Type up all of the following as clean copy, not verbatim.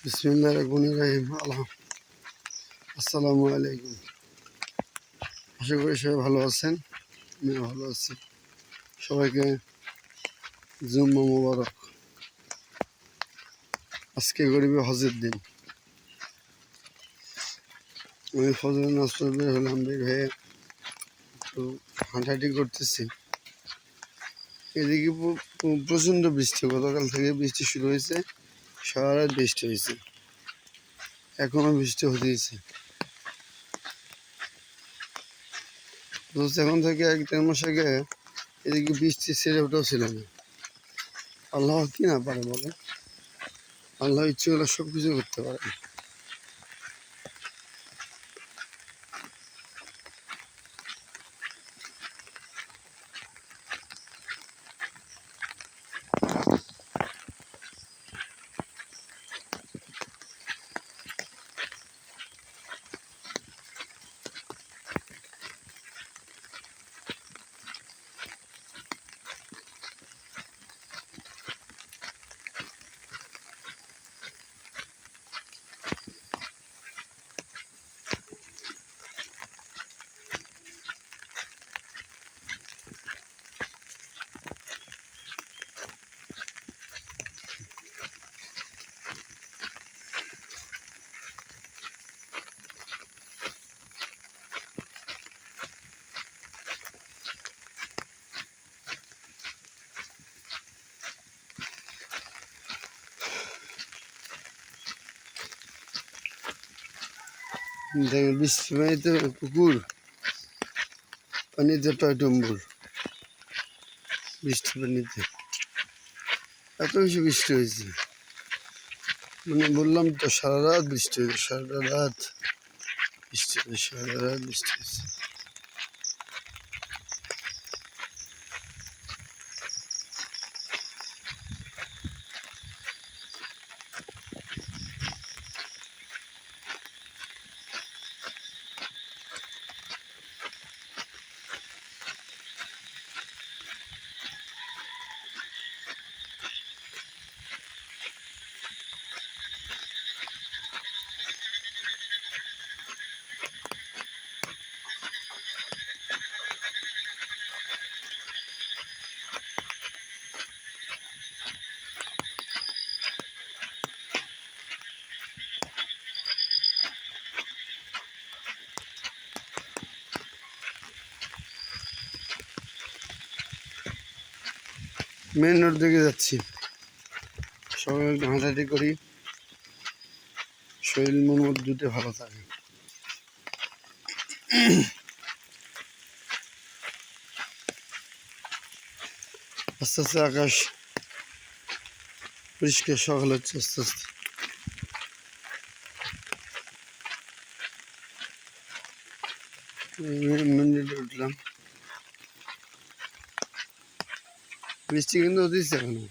বিসমিল্লাহির আসসালামু আলাইকুম। আশা করি সবাই ভালো আছেন, আমিও ভালো আছি। সবাইকে জুম্মা মুবারক। আজকে গরিবে হজের দিন। আমি ফজরের নাস্তা বের হলাম, বের হয়ে একটু হাঁটাহাঁটি করতেছি। এদিকে প্রচণ্ড বৃষ্টি, গতকাল থেকে বৃষ্টি শুরু হয়েছে, সারা রাত বৃষ্টি হয়েছে, এখনো বৃষ্টি হতেইছে। এখন থেকে 1-1.5 মাস আগে এদিকে বৃষ্টি ছেড়ে ওঠাও ছিল না। আল্লাহ কি না পারে বলে? আল্লাহ ইচ্ছে করলে সব কিছু করতে পারে। দেখেন বৃষ্টি পানিতে পুকুর, পানিতে টয়টম্বুর। বৃষ্টি পানিতে এত বেশি বৃষ্টি হয়েছে, মানে বললাম তো সারা রাত বৃষ্টি হয়েছে, সারা রাত বৃষ্টি হয়েছে, সারা রাত বৃষ্টি হয়েছে। মেন রোড দিকে যাচ্ছি, সবাই একটু হাঁটাহাঁটি করি, শরীর মন দুটো ভালো থাকে। আস্তে আস্তে আকাশ পরিষ্কার, সকাল হচ্ছে আস্তে আস্তে। মন্দিরে উঠলাম, বৃষ্টি কিন্তু হতেছে এখনো।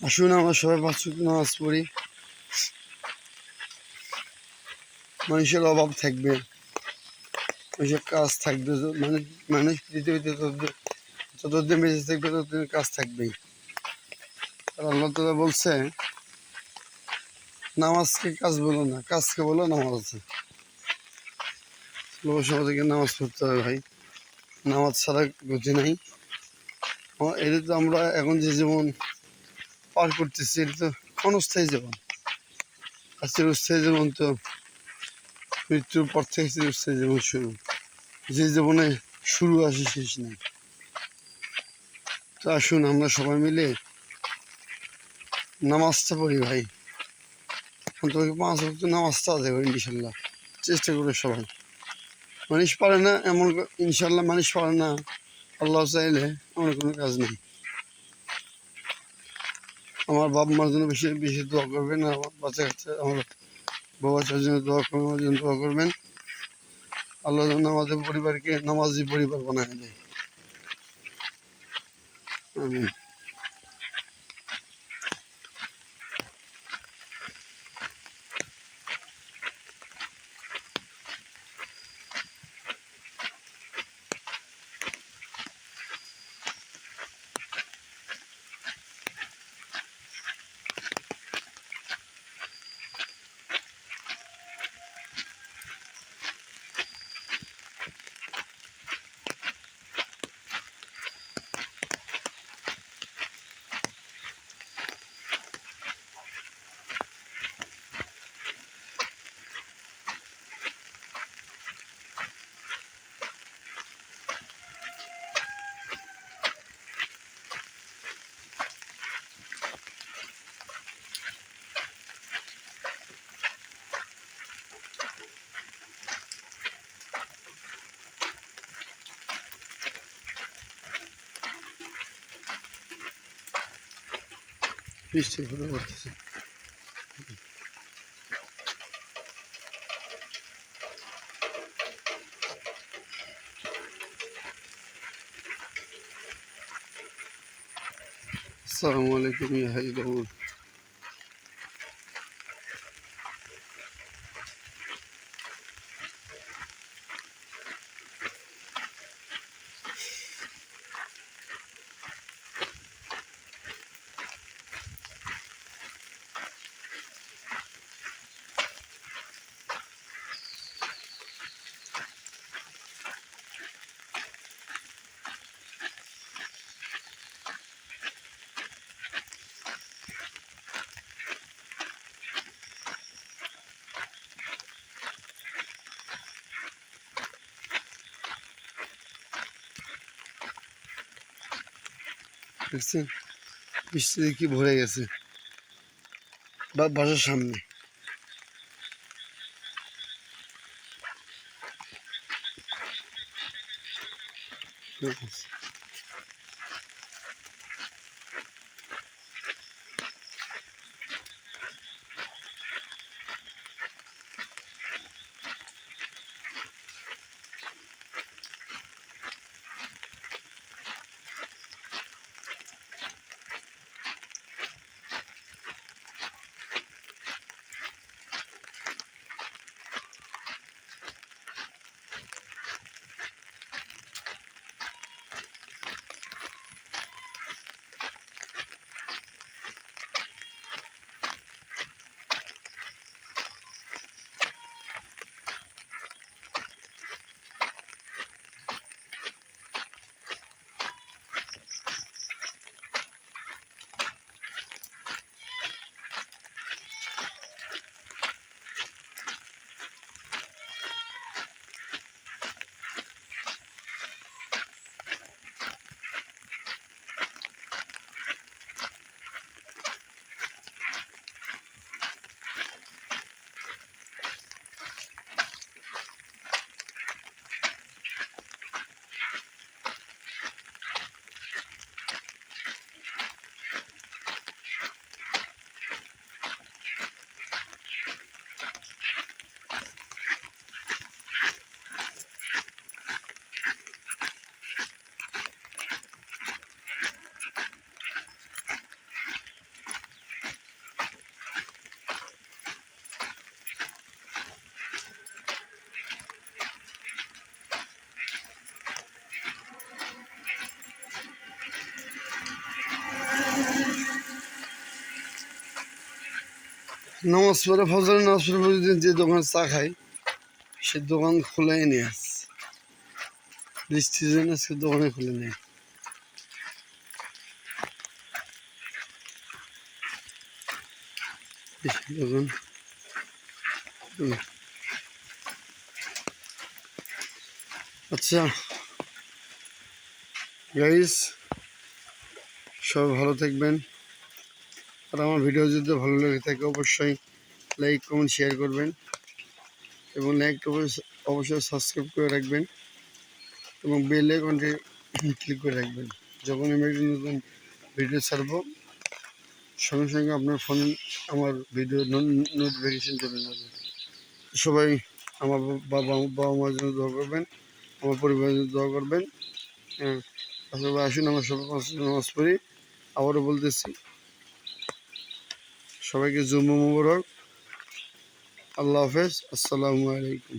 আসুন আমরা সবাই 5 ওয়াক্ত নামাজ পড়ি। মানুষের অভাব থাকবে, মানুষের কাজ থাকবে, মানুষ পৃথিবীতে যতদিন বেঁচে থাকবে ততদিন কাজ থাকবেই। আর আল্লাহ তাআলা বলছে, নামাজকে কাজ বলো না, কাজকে বলো নামাজ। সবাইকে নামাজ পড়তে হবে ভাই, নামাজ ছাড়া গতি নাই। এটা তো আমরা এখন যে জীবন পার করতেছি, এটা তো ক্ষণস্থায়ী জীবন। আর চিরস্থায়ী জীবন তো মৃত্যুর পর থেকে চিরস্থায়ী জীবন শুরু। যে জীবনে শুরু আসে শেষ নেই। তো আসুন আমরা সবাই মিলে নামাজটা পড়ি ভাই, অন্তত 5 ওয়াক্ত নামাজটা আদায় করি ইনশাল্লাহ। চেষ্টা করে সবাই। মানুষ পারে না এমন, ইনশাল্লাহ মানুষ পারে না, আল্লাহ চাইলে আমার কোনো কাজ নেই। আমার বাপ মার জন্য বেশি বেশি দোয়া করবেন, আমার বাচ্চা কাচ্চা, আমার বউ বাচ্চার জন্য দোয়া করবেন, আমার জন্য দোয়া করবেন। আল্লাহ যেন আমাদের পরিবারকে নামাজি পরিবার বানায় দেয়। আমিন। বৃষ্টি ঘুরে পড়তেছে। আসসালামু আলাইকুম ইয়া হাই বাবু। দেখছেন বৃষ্টিতে কি ভরে গেছে বাসার সামনে। নামাজ পড়ে ফজরের নামাজ পড়ে প্রতিদিন যে দোকানে চা খাই সে দোকান খোলাই নিয়ে আসছে। বৃষ্টির জন্য সে দোকানে খুলে নেই। দোকান আচ্ছা গাইস, সবাই ভালো থাকবেন। আর আমার ভিডিও যদি ভালো লেগে থাকে অবশ্যই লাইক কমেন্ট শেয়ার করবেন এবং লাইকটা অবশ্যই সাবস্ক্রাইব করে রাখবেন এবং বেল আইকনটি ক্লিক করে রাখবেন। যখন আমি একটা নতুন ভিডিও ছাড়বো সঙ্গে সঙ্গে আপনার ফোনে আমার ভিডিও নোটিফিকেশন চলে যাবে। সবাই আমার বাবা মার জন্য দোয়া করবেন, আমার পরিবারের জন্য দোয়া করবেন। হ্যাঁ, সবাই আসুন আমরা সবাই নামাজ পড়ি। আবারও বলতেছি সবাইকে জুম্মা মুবারক। আল্লাহ হাফেজ। আসসালামু আলাইকুম।